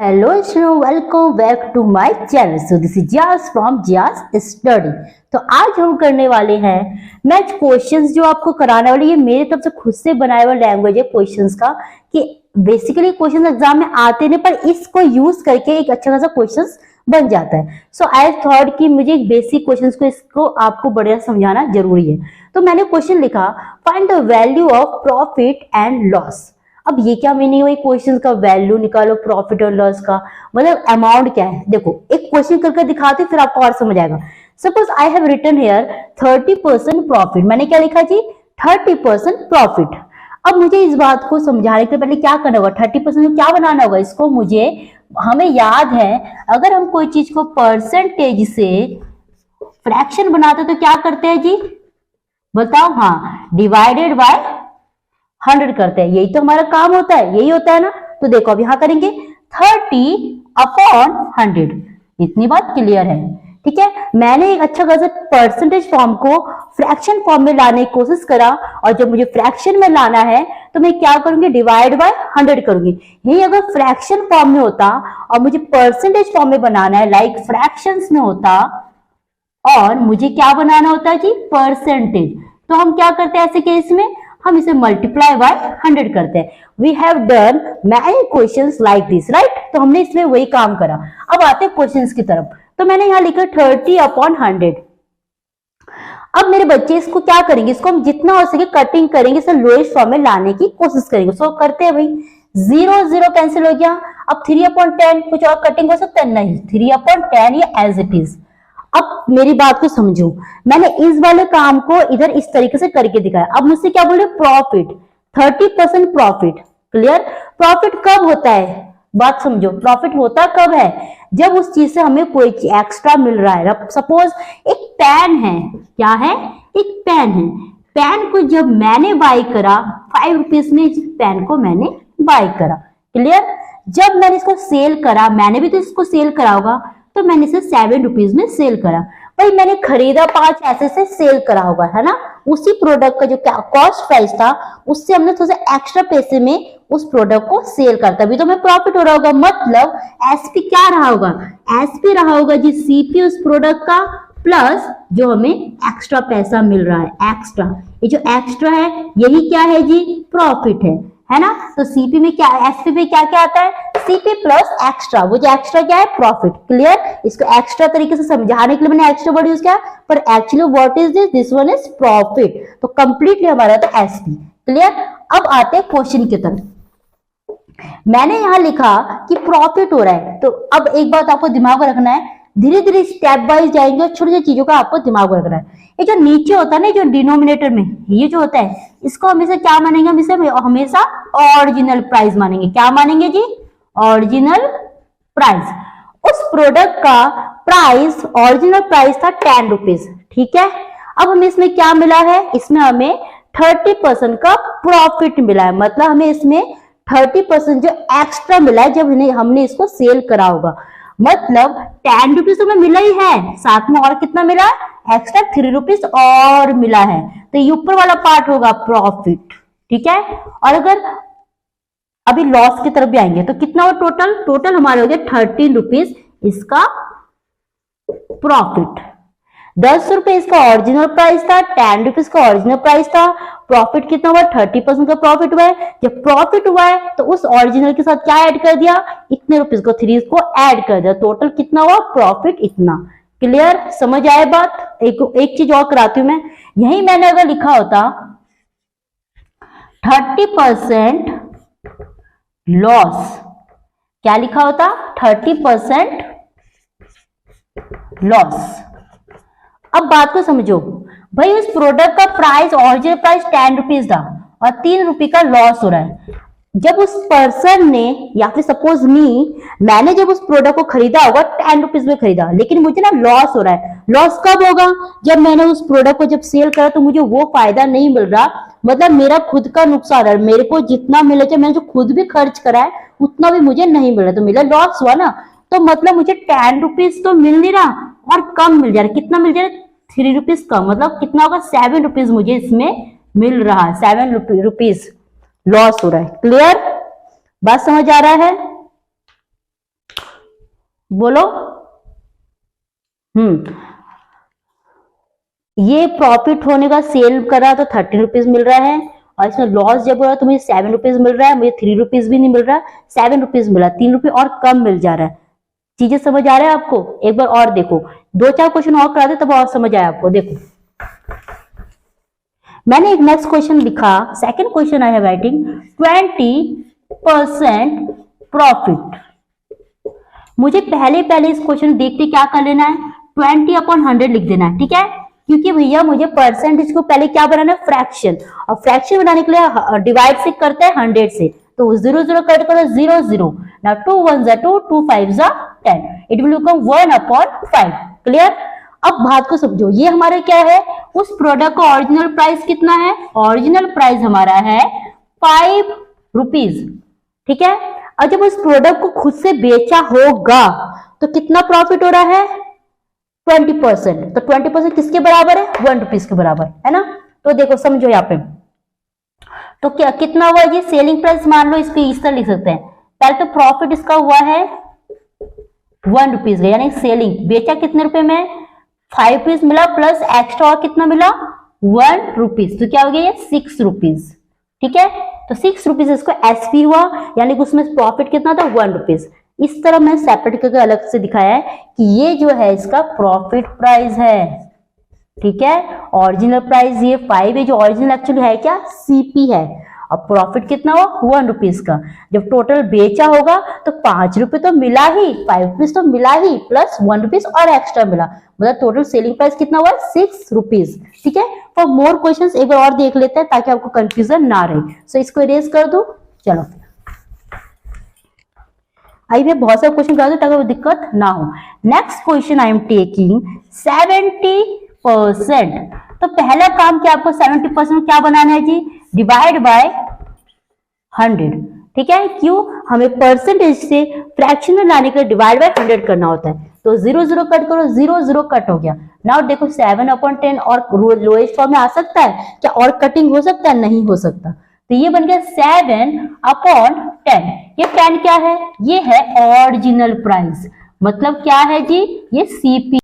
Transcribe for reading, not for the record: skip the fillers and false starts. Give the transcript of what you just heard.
Hello student, welcome back to my channel. So this is Jiyas from Jiyas study. तो आज हम करने वाले हैं मैथ क्वेश्चंस जो आपको कराने वाले। ये मेरी तरफ से खुद से बनाया हुआ लैंग्वेज है क्वेश्चंस का, कि बेसिकली क्वेश्चंस एग्जाम में आते नहीं, पर इसको यूज करके एक अच्छा खासा क्वेश्चंस बन जाता है। सो आई थॉट कि मुझे एक बेसिक क्वेश्चंस को इसको आपको बढ़िया समझाना जरूरी है। तो मैंने क्वेश्चन लिखा, find the value of profit and loss. अब ये क्या मीनिंग हुई, क्वेश्चन का वैल्यू निकालो प्रॉफिट और लॉस का, मतलब अमाउंट क्या है। देखो एक क्वेश्चन करके दिखाते फिर आपको और समझ आएगा। Suppose I have written here 30% profit. मैंने क्या लिखा जी, 30% प्रॉफिट। अब मुझे इस बात को समझाने के लिए पहले क्या करना होगा, 30% को क्या बनाना होगा इसको। हमें याद है, अगर हम कोई चीज को परसेंटेज से फ्रैक्शन बनाते तो क्या करते हैं जी, बताओ। हाँ, डिवाइडेड बाय 100 करते हैं, यही तो हमारा काम होता है, यही होता है ना। तो देखो अब यहां करेंगे 30/100। इतनी बात क्लियर है, ठीक है। मैंने एक अच्छा खासा परसेंटेज फॉर्म को फ्रैक्शन फॉर्म में लाने की कोशिश करा, और जब मुझे फ्रैक्शन में लाना है तो मैं क्या करूंगी, डिवाइड बाय 100 करूंगी। यही अगर फ्रैक्शन फॉर्म में होता और मुझे परसेंटेज फॉर्म में बनाना है, लाइक फ्रैक्शंस में होता और मुझे क्या बनाना होता है जी, परसेंटेज, तो हम क्या करते हैं ऐसे केस में, हम इसे मल्टीप्लाई बाय 100 करते हैं। We have done many questions like this, right. तो हमने इसमें वही काम करा। अब आते हैं क्वेश्चंस की तरफ। तो मैंने यहां लिखा 30/100। अब मेरे बच्चे इसको क्या करेंगे, इसको हम जितना हो सके कटिंग करेंगे, इसे लोएस्ट फॉर्म में लाने की कोशिश करेंगे। सो करते हैं भाई, 0 0 कैंसिल हो गया। अब 3/10, कुछ और कटिंग हो सकता है, नहीं, 3/10 ये एज इट इज। अब मेरी बात को समझो, मैंने इस वाले काम को इधर इस तरीके से करके दिखाया। अब मुझसे क्या बोले, प्रॉफिट, 30% प्रॉफिट। क्लियर। प्रॉफिट कब होता है, बात समझो, प्रॉफिट होता कब है, जब उस चीज से हमें कोई एक्स्ट्रा मिल रहा है। सपोज एक पेन है, क्या है, एक पेन है। पेन को जब मैंने बाय करा 5 रुपीज में, इस पेन को मैंने बाय करा। क्लियर। जब मैंने इसको सेल करा, मैंने भी तो इसको सेल करा होगा, तो मैंने इसे 7 रुपीज में सेल करा। भाई मैंने खरीदा 5 ऐसे से सेल करा होगा, है ना। उसी प्रोडक्ट का जो कॉस्ट प्राइस था उससे हमने थोड़ा सा एक्स्ट्रा पैसे में उस प्रोडक्ट को सेल करा, तभी तो हमें प्रॉफिट हो रहा होगा। मतलब एसपी क्या रहा होगा, एसपी रहा होगा जी सीपी उस प्रोडक्ट का, प्लस जो हमें एक्स्ट्रा पैसा मिल रहा है, एक्स्ट्रा। ये जो एक्स्ट्रा है यही क्या है जी, प्रॉफिट है ना। तो सीपी में क्या, एसपी में क्या क्या आता है, सीपी प्लस एक्स्ट्रा। वो जो एक्स्ट्रा क्या है, प्रॉफिट। क्लियर। इसको एक्स्ट्रा तरीके से समझाने के लिए मैंने एक्स्ट्रा वर्ड यूज किया, पर actually what is this one is profit. तो कंप्लीटली हमारा था एसपी। क्लियर। अब आते हैं क्वेश्चन की तरफ। मैंने यहां लिखा कि प्रॉफिट हो रहा है, तो अब एक बात आपको दिमाग में रखना है, धीरे धीरे स्टेप वाइज जाएंगे, छोटी छोटी चीजों का आपको दिमाग में रखना है। ये जो नीचे होता है ना, जो डिनोमिनेटर में ये जो होता है, इसको हमेशा क्या मानेंगे, हम इसे हमेशा ओरिजिनल प्राइस मानेंगे। क्या मानेंगे जी, ओरिजिनल प्राइस। उस प्रोडक्ट का प्राइस, ओरिजिनल प्राइस था 10 रुपीज, ठीक है। अब हमें इसमें क्या मिला है, इसमें हमें 30% का प्रॉफिट मिला है। मतलब हमें इसमें 30% जो एक्स्ट्रा मिला है जब हमने इसको सेल करा होगा। मतलब 10 रुपीज तो हमें मिला ही है, साथ में और कितना मिला, एक्स्ट्रा 3 रुपीज और मिला है। तो ये ऊपर वाला पार्ट होगा प्रॉफिट, ठीक है। और अगर अभी लॉस की तरफ भी आएंगे तो कितना हो, टोटल हमारे हो गया 13 रुपीज इसका प्रॉफिट। 10 रुपए इसका ओरिजिनल प्राइस था, 10 रुपीज का ओरिजिनल प्राइस था। प्रॉफिट कितना हुआ, 30% का प्रॉफिट हुआ है। जब प्रॉफिट हुआ है तो उस ओरिजिनल के साथ क्या ऐड कर दिया, इतने रुपीज को 3 को ऐड कर दिया। टोटल कितना हुआ, प्रॉफिट इतना। क्लियर, समझ आए बात। एक चीज और कराती हूं मैं, यही मैंने अगर लिखा होता 30% लॉस, क्या लिखा होता, 30% लॉस। अब बात को समझो भाई, उस प्रोडक्ट का प्राइस, ओरिजिनल प्राइस 10 रुपीज था और 3 रुपए का लॉस हो रहा है। जब उस पर्सन ने, या फिर सपोज मैंने जब उस प्रोडक्ट को खरीदा होगा 10 रुपीज में खरीदा, लेकिन मुझे ना लॉस हो रहा है। लॉस कब होगा, जब मैंने उस प्रोडक्ट को जब सेल करा तो मुझे वो फायदा नहीं मिल रहा, मतलब मेरा खुद का नुकसान है। मेरे को जितना मिला चाहिए, मैंने जो खुद भी खर्च करा है उतना भी मुझे नहीं मिल रहा, तो मेरा लॉस हुआ ना। तो मतलब मुझे 10 रुपीज तो मिल नहीं रहा और कम मिल जा रहा। कितना मिल जा रहा, 3 रुपीज कम। मतलब कितना होगा, 7 रुपीज मुझे इसमें मिल रहा है, 7 रुपीज लॉस हो रहा है। क्लियर, बात समझ आ रहा है। बोलो। ये प्रॉफिट होने का सेल करा तो 30 रुपीज मिल रहा है, और इसमें लॉस जब हो रहा है तो मुझे 7 रुपीज मिल रहा है, मुझे 3 रुपीज भी नहीं मिल रहा, 7 रुपीज मिला, 3 रुपये और कम मिल जा रहा है। चीजें समझ आ रहा है आपको? एक बार और देखो, 2-4 क्वेश्चन और करा दे तब और समझ आया आपको। देखो मैंने एक नेक्स्ट क्वेश्चन लिखा, second question I have writing 20% profit. मुझे पहले इस क्वेश्चन देख के क्या कर लेना है, 20/100 लिख देना है, ठीक है, क्योंकि भैया मुझे परसेंटेज को पहले क्या बनाना है, फ्रैक्शन, और फ्रैक्शन बनाने के लिए डिवाइड से करते हैं 100 से, तो 0 0 कट करो 0 0, now 2 1 2, 2 5 10, it will become 1/5। Clear? अब बात को समझो, ये हमारा क्या है, उस प्रोडक्ट का ओरिजिनल प्राइस कितना है, ओरिजिनल प्राइस हमारा है 5 रुपीज, ठीक है। और जब उस प्रोडक्ट को खुद से बेचा होगा तो कितना प्रॉफिट हो रहा है, 20%। तो 20% किसके बराबर है, 1 रुपीज के बराबर, है ना। तो देखो समझो यहाँ पे, तो क्या कितना हुआ, ये सेलिंग प्राइस मान लो, इसको इस तरह लिख सकते हैं, पहले तो प्रॉफिट इसका हुआ है 1 रुपीज, यानी सेलिंग बेचा कितने रुपए में, 5 रुपीज मिला, प्लस एक्स्ट्रा और कितना मिला, 1 रुपीज, तो क्या हो गया ये 6 रुपीज, ठीक है। तो 6 रुपीज इसको एसपी हुआ, यानी कि उसमें प्रॉफिट कितना था, 1 रुपीज। इस तरह मैंने सेपरेट करके अलग से दिखाया है कि ये जो है इसका प्रॉफिट प्राइस है, ठीक है। ओरिजिनल प्राइस ये 5 है, जो ओरिजिनल एक्चुअली है क्या, सीपी है, और प्रॉफिट कितना हुआ, 1 रुपीज का। जब टोटल बेचा होगा तो 5 रुपए तो मिला ही, 5 रुपीज तो मिला ही, प्लस 1 रुपीज और एक्स्ट्रा मिला, मतलब टोटल सेलिंग प्राइस कितना हुआ, 6 रुपीज, ठीक है। फॉर मोर क्वेश्चंस एक बार और देख लेते हैं ताकि आपको कंफ्यूजन ना रहे। सो इसको इरेज कर दो, चलो आई मैं बहुत सारे क्वेश्चन करा दो ताकि दिक्कत ना हो। Next question I am taking 70%। तो पहला काम क्या, आपको 70% क्या बनाना है जी, डिवाइड बाय 100, ठीक है। क्यों, हमें परसेंटेज से फ्रैक्शन में लाने के लिए डिवाइड बाय 100 करना होता है। तो 0 0 कट करो, 0 0 कट हो गया। नाउ देखो 7/10 और लोएस्ट फॉर्म में आ सकता है क्या, और कटिंग हो सकता है, नहीं हो सकता, तो ये बन गया 7/10। ये 10 क्या है, ये है ओरिजिनल प्राइस, मतलब क्या है जी, ये सीपी